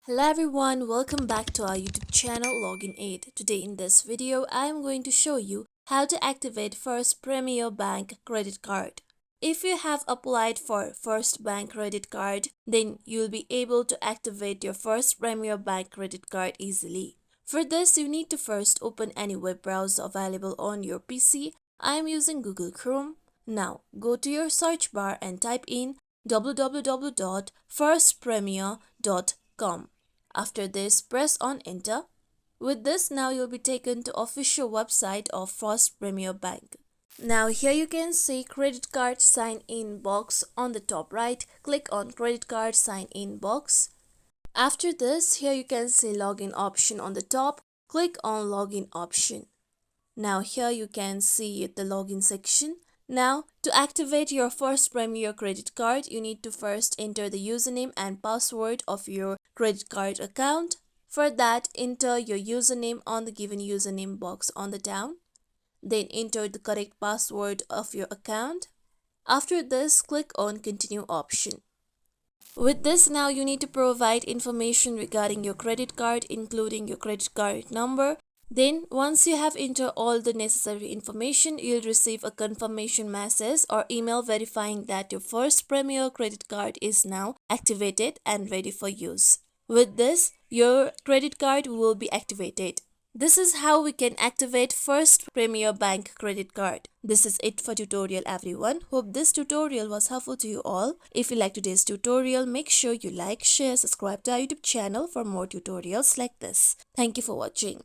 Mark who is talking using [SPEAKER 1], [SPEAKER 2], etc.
[SPEAKER 1] Hello everyone, welcome back to our YouTube channel Login Aid. Today in this video, I am going to show you how to activate First Premier Bank credit card. If you have applied for First Bank credit card, then you'll be able to activate your First Premier Bank credit card easily. For this, you need to first open any web browser available on your PC. I am using Google Chrome. Now, go to your search bar and type in www.firstpremier.com. After this, press on enter. With this, now you'll be taken to official website of First Premier Bank. Now here you can see credit card sign in box on the top right. Click on credit card sign in box. After this, here you can see login option on the top. Click on login option. Now here you can see the login section. Now, to activate your First Premier credit card, you need to first enter the username and password of your credit card account. For that, enter your username on the given username box on the down. Then enter the correct password of your account. After this, click on Continue option. With this, now you need to provide information regarding your credit card, including your credit card number. Then, once you have entered all the necessary information, you'll receive a confirmation message or email verifying that your First Premier credit card is now activated and ready for use. With this, your credit card will be activated. This is how we can activate First Premier Bank credit card. This is it for tutorial everyone. Hope this tutorial was helpful to you all. If you like today's tutorial, make sure you like, share, subscribe to our YouTube channel for more tutorials like this. Thank you for watching.